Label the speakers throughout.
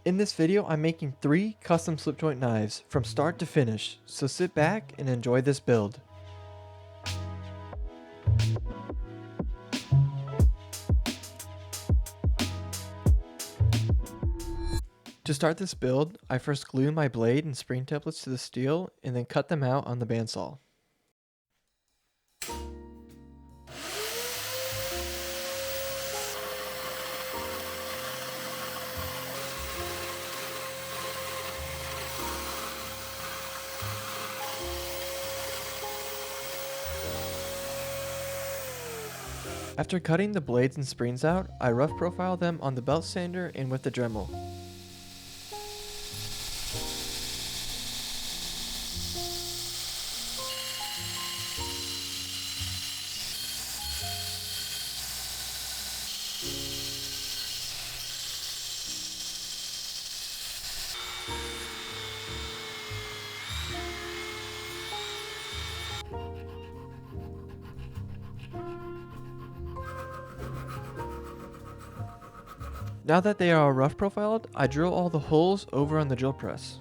Speaker 1: In this video, I'm making 3 custom slip joint knives from start to finish, so sit back and enjoy this build. To start this build, I first glue my blade and spring templates to the steel and then cut them out on the bandsaw. After cutting the blades and springs out, I rough profile them on the belt sander and with the Dremel. Now that they are rough profiled, I drill all the holes over on the drill press.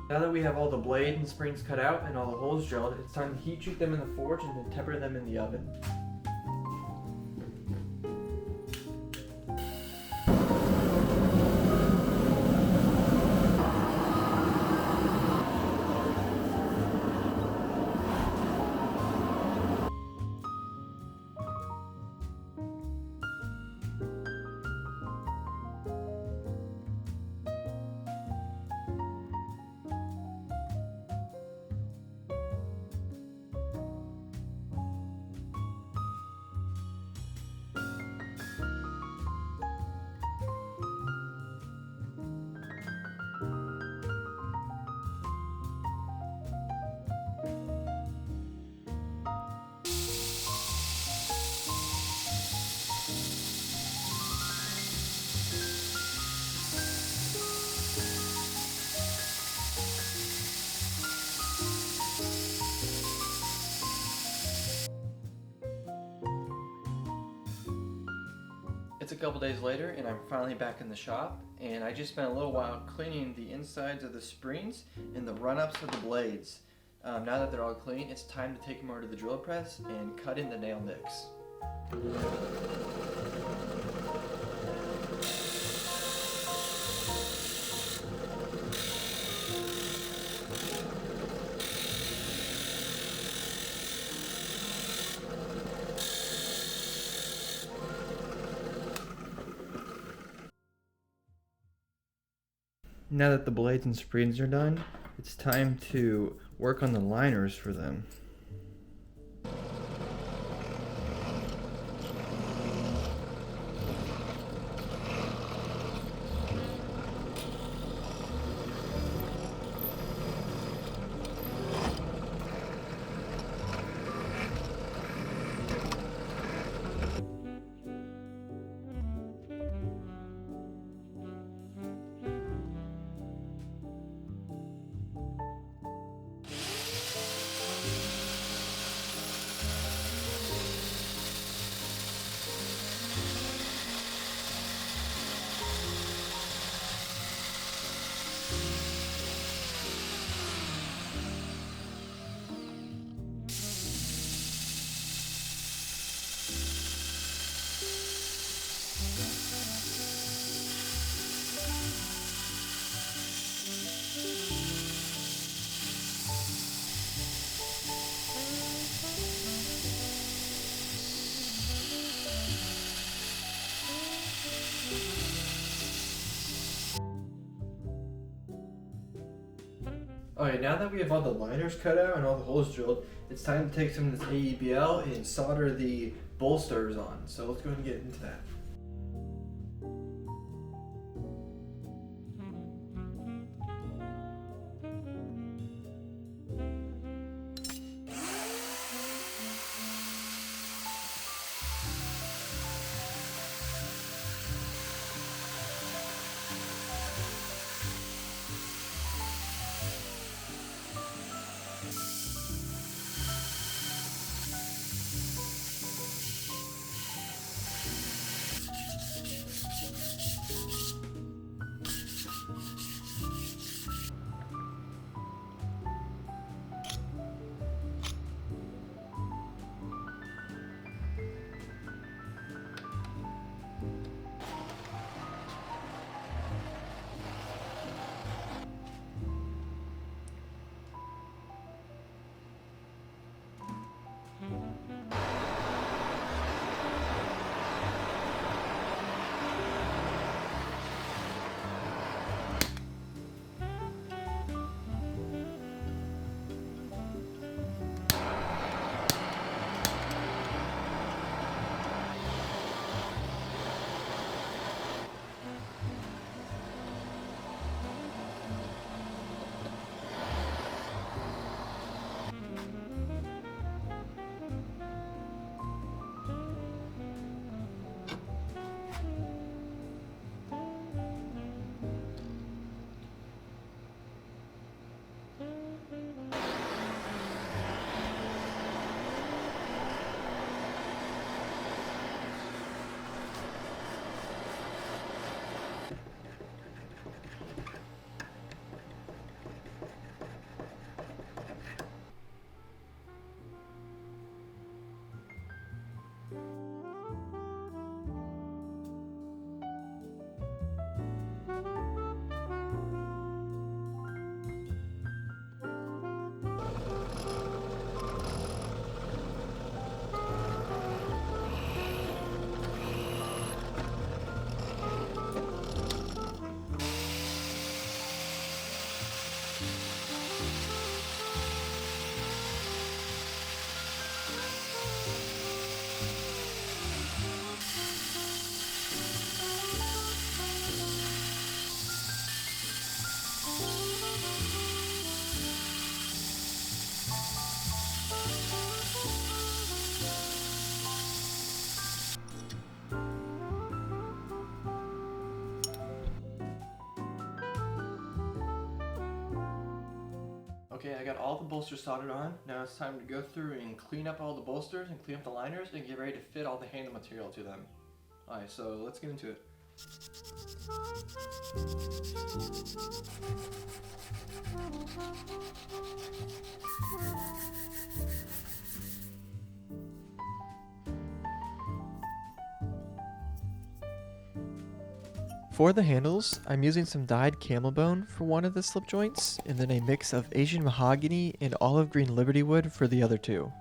Speaker 1: Now that we have all the blade and springs cut out and all the holes drilled, it's time to heat treat them in the forge and then temper them in the oven. It's a couple days later and I'm finally back in the shop, and I just spent a little while cleaning the insides of the springs and the run-ups of the blades. Now that they're all clean, it's time to take them over to the drill press and cut in the nail nicks. Now that the blades and springs are done, it's time to work on the liners for them. Okay, now that we have all the liners cut out and all the holes drilled, it's time to take some of this AEBL and solder the bolsters on. So let's go ahead and get into that. all the bolsters soldered on. Now it's time to go through and clean up all the bolsters and clean up the liners and get ready to fit all the handle material to them. Alright, so let's get into it. For the handles, I'm using some dyed camel bone for one of the slip joints, and then a mix of Asian mahogany and olive green Liberty wood for the other two.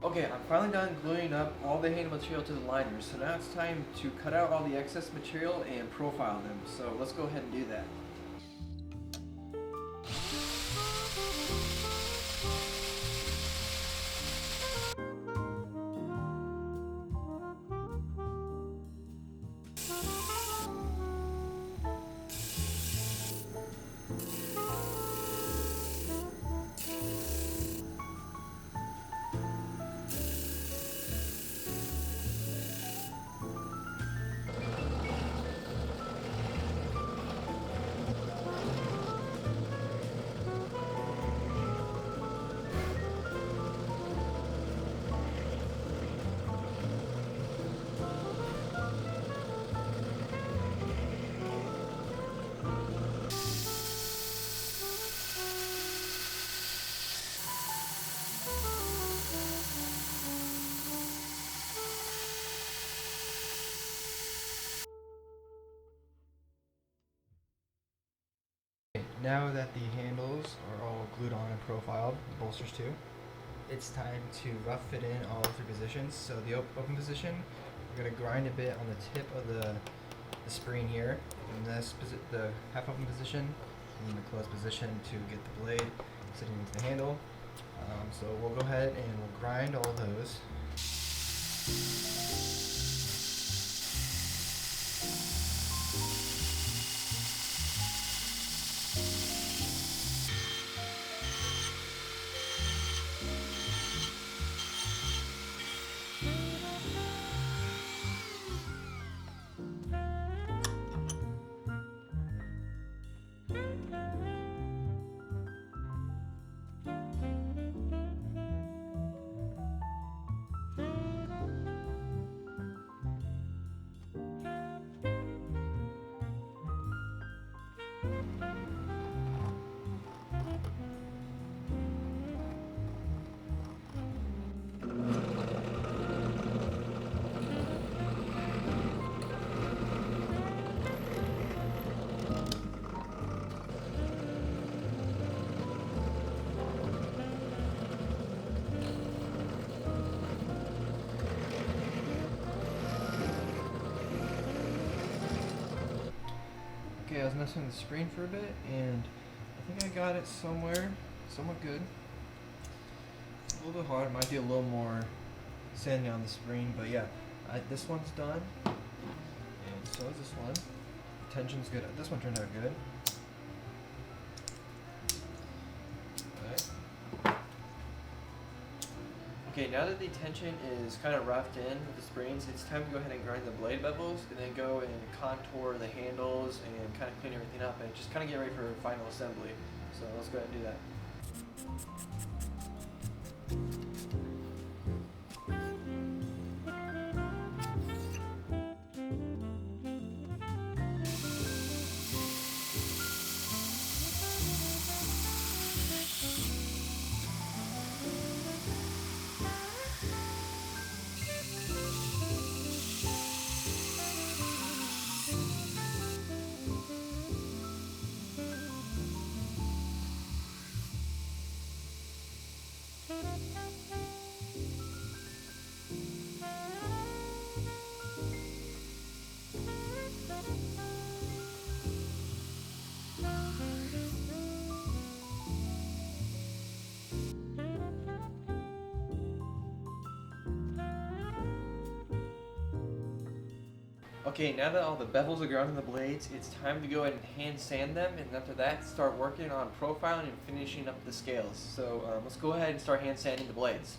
Speaker 1: Okay, I'm finally done gluing up all the handle material to the liners, so now it's time to cut out all the excess material and profile them. So let's go ahead and do that. Now that the handles are all glued on and profiled, the bolsters too, it's time to rough fit in all three positions. So the open position, we're going to grind a bit on the tip of the spring here, and the half open position, and then the closed position to get the blade sitting into the handle. So we'll go ahead and we'll grind all those. Okay, I was messing with the screen for a bit, and I think I got it somewhat good. A little bit hard, might be a little more sanding on the screen, but yeah, this one's done, and so is this one. Tension's good. This one turned out good. Okay, now that the tension is kind of roughed in with the springs, it's time to go ahead and grind the blade bevels and then go and contour the handles and kind of clean everything up and just kind of get ready for final assembly. So let's go ahead and do that. Okay, now that all the bevels are gone in the blades, it's time to go ahead and hand sand them, and after that, start working on profiling and finishing up the scales. So let's go ahead and start hand sanding the blades.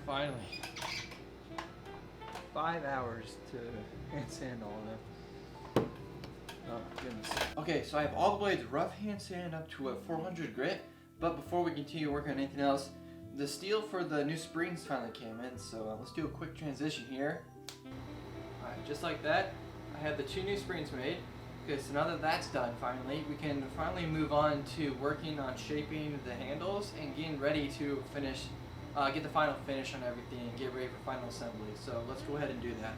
Speaker 1: Finally. 5 hours to hand sand all of them. Oh goodness. Okay, so I have all the blades rough hand sand up to a 400 grit, but before we continue working on anything else, the steel for the new springs finally came in, so let's do a quick transition here. Alright, just like that, I have the 2 new springs made. Okay, so now that that's done finally, we can finally move on to working on shaping the handles and getting ready to finish, get the final finish on everything and get ready for final assembly. So let's go ahead and do that.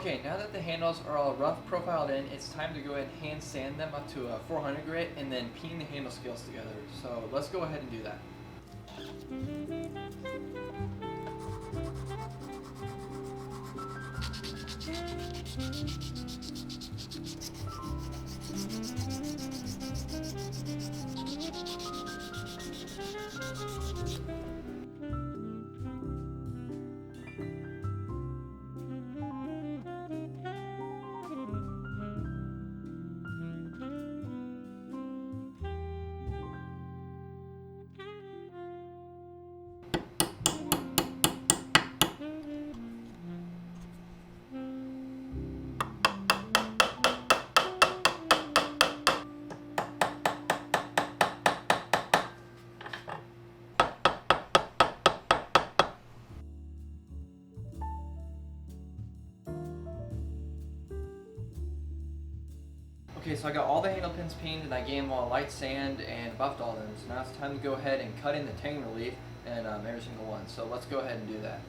Speaker 1: Okay, now that the handles are all rough profiled in, it's time to go ahead and hand sand them up to a 400 grit and then peen the handle scales together. So let's go ahead and do that. Okay, so I got all the handle pins peened and I gave them all light sand and buffed all of them. So now it's time to go ahead and cut in the tang relief and every single one. So let's go ahead and do that.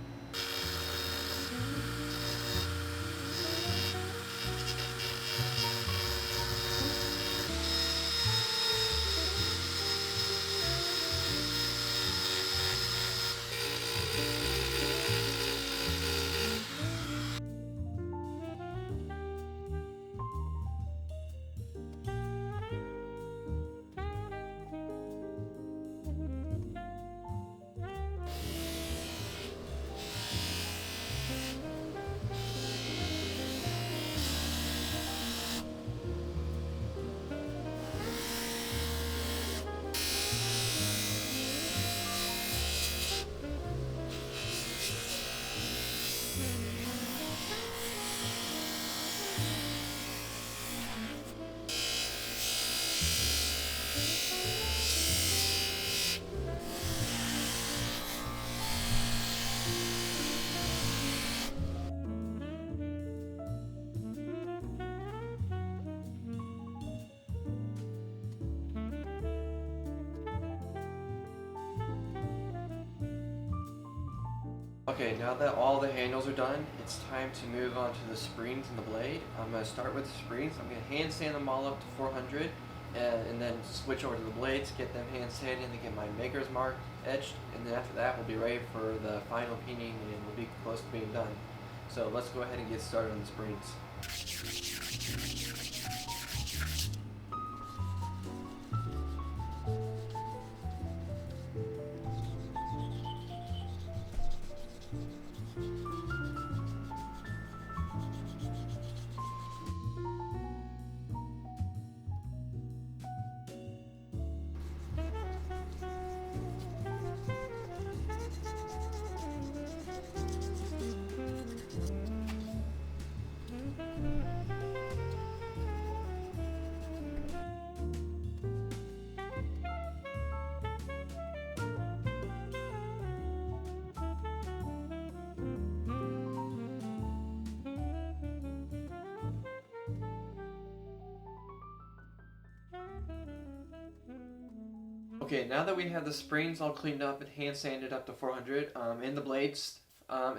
Speaker 1: Okay, now that all the handles are done, it's time to move on to the springs and the blade. I'm going to start with the springs. I'm going to hand sand them all up to 400, and then switch over to the blades, get them hand sanded, and get my maker's mark etched, and then after that we'll be ready for the final peening and we'll be close to being done. So let's go ahead and get started on the springs. Okay, now that we have the springs all cleaned up and hand sanded up to 400 and the blades,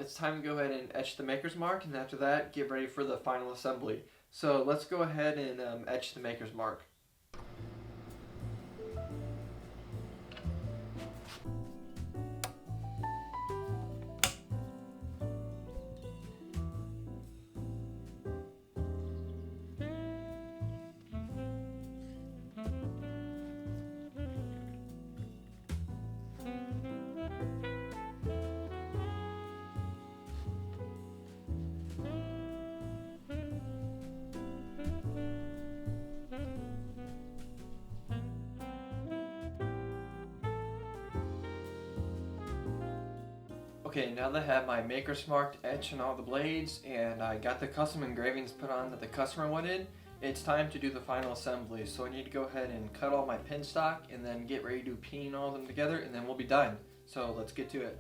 Speaker 1: it's time to go ahead and etch the maker's mark, and after that get ready for the final assembly. So let's go ahead and etch the maker's mark. Okay, now that I have my maker's mark etched on all the blades and I got the custom engravings put on that the customer wanted, it's time to do the final assembly. So I need to go ahead and cut all my pin stock and then get ready to peen all of them together, and then we'll be done. So let's get to it.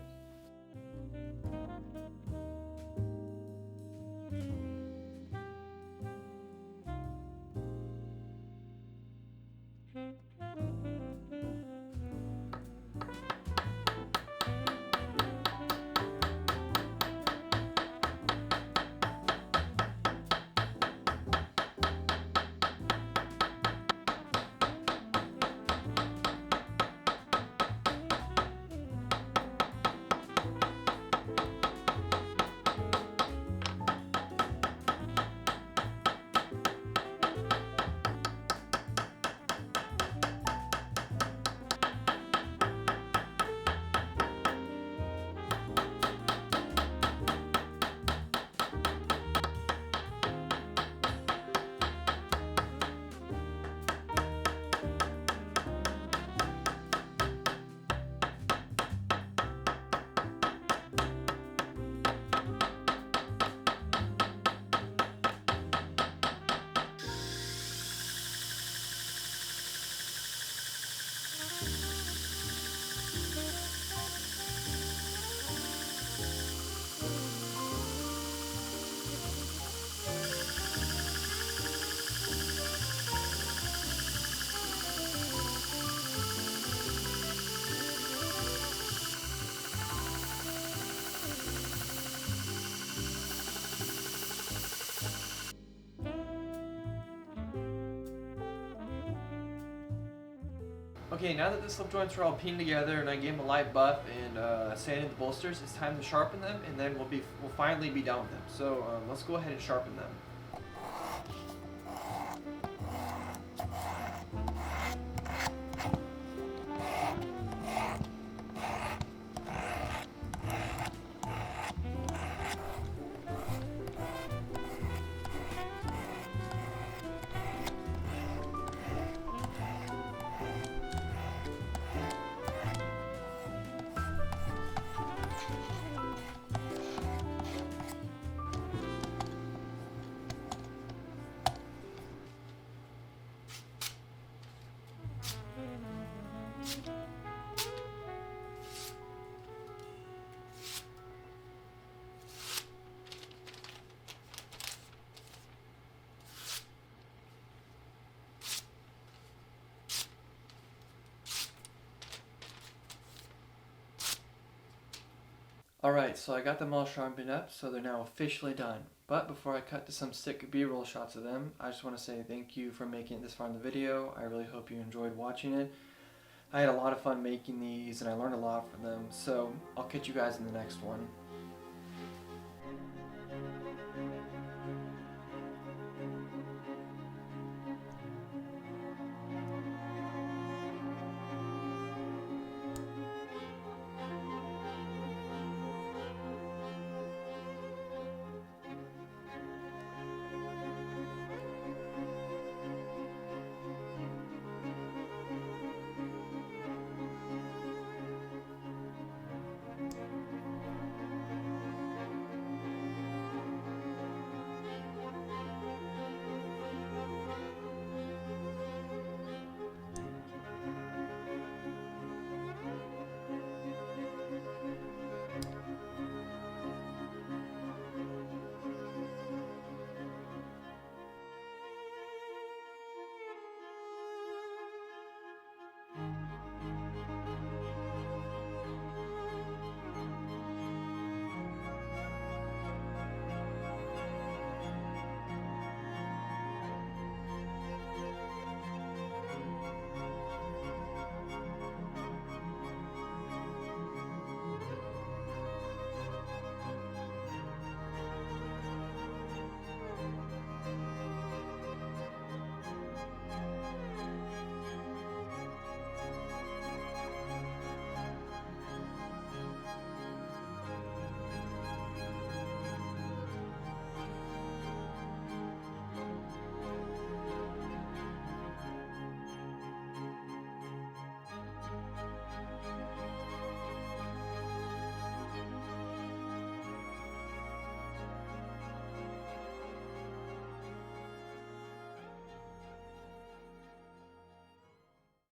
Speaker 1: Okay, now that the slip joints are all peened together and I gave them a light buff and sanded the bolsters, it's time to sharpen them, and then we'll finally be done with them. So let's go ahead and sharpen them. Alright, so I got them all sharpened up, so they're now officially done. But before I cut to some sick B-roll shots of them, I just want to say thank you for making it this far in the video. I really hope you enjoyed watching it. I had a lot of fun making these and I learned a lot from them, so I'll catch you guys in the next one.